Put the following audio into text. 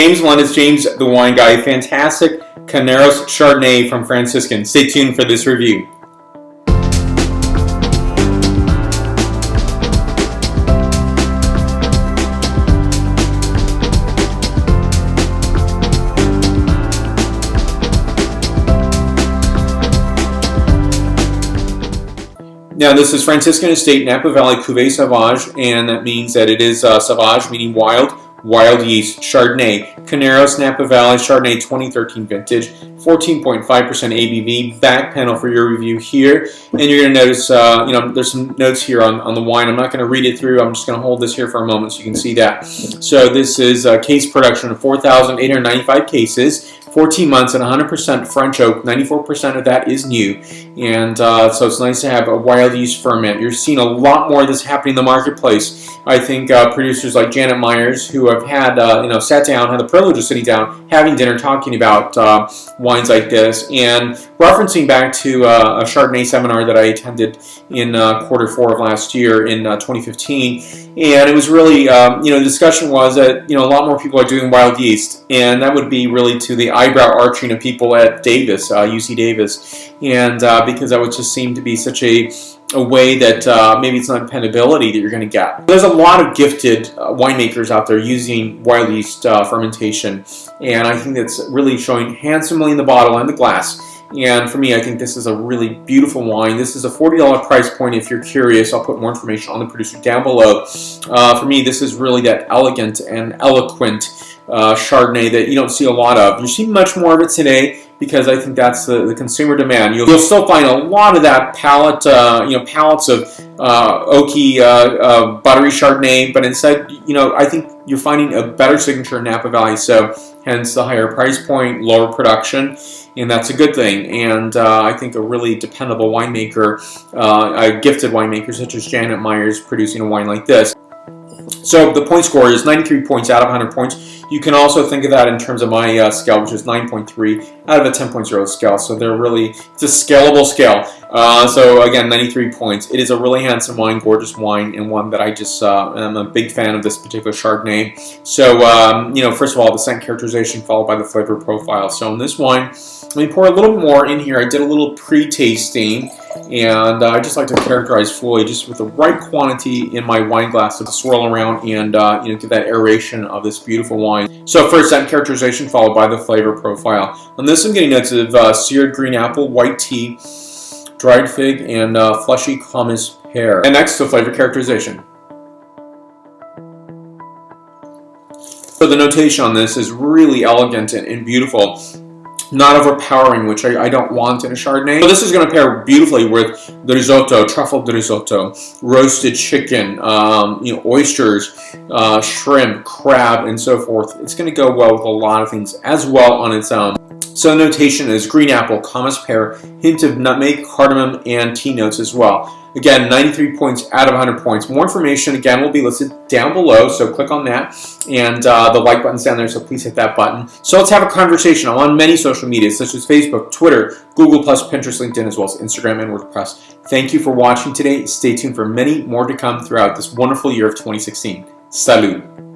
James Melendez, James the Wine Guy, fantastic Carneros Chardonnay from Franciscan. Stay tuned for this review. Now, this is Franciscan Estate Napa Valley Cuvée Sauvage, and that means that it is Sauvage, meaning wild yeast Chardonnay. Carneros Napa Valley Chardonnay 2013 vintage, 14.5% ABV. Back panel for your review here, and you're going to notice, there's some notes here on the wine. I'm not going to read it through. I'm just going to hold this here for a moment so you can see that. So this is case production of 4,895 cases. 14 months and 100% French oak, 94% of that is new, and so it's nice to have a wild yeast ferment. You're seeing a lot more of this happening in the marketplace. I think producers like Janet Myers, who have had, sat down, had the privilege of sitting down, having dinner, talking about wines like this, and referencing back to a Chardonnay seminar that I attended in Q4 of last year in 2015, and it was really, the discussion was that, a lot more people are doing wild yeast, and that would be really to the eyebrow arching of people at Davis, UC Davis, and because that would just seem to be such a way that maybe it's not dependability that you're going to get. There's a lot of gifted winemakers out there using wild yeast fermentation, and I think that's really showing handsomely in the bottle and the glass. And for me, I think this is a really beautiful wine. This is a $40 price point if you're curious. I'll put more information on the producer down below. For me, this is really that elegant and eloquent Chardonnay that you don't see a lot of. You see much more of it today because I think that's the consumer demand. You'll still find a lot of that palates of oaky, buttery Chardonnay, but instead, I think you're finding a better signature in Napa Valley. So hence the higher price point, lower production, and that's a good thing. And I think a really dependable winemaker, a gifted winemaker such as Janet Myers producing a wine like this. So the point score is 93 points out of 100 points. You can also think of that in terms of my scale, which is 9.3 out of a 10.0 scale. So it's a scalable scale. So again, 93 points. It is a really handsome wine, gorgeous wine, and one that I just am a big fan of this particular Chardonnay. So, first of all, the scent characterization followed by the flavor profile. So in this wine, let me pour a little more in here. I did a little pre-tasting, and I just like to characterize fully, just with the right quantity in my wine glass to swirl around and get that aeration of this beautiful wine. So first, scent characterization followed by the flavor profile. On this, I'm getting notes of seared green apple, white tea, dried fig, and fleshy hummus pear. And next, the flavor characterization. So the notation on this is really elegant and beautiful. Not overpowering, which I don't want in a Chardonnay. So this is going to pair beautifully with the risotto, truffle risotto, roasted chicken, oysters, shrimp, crab, and so forth. It's going to go well with a lot of things as well on its own. So the notation is green apple, hummus pear, hint of nutmeg, cardamom, and tea notes as well. Again, 93 points out of 100 points. More information, again, will be listed down below, so click on that. And the like button's down there, so please hit that button. So let's have a conversation. I'm on many social media, such as Facebook, Twitter, Google+, Pinterest, LinkedIn, as well as Instagram and WordPress. Thank you for watching today. Stay tuned for many more to come throughout this wonderful year of 2016. Salud.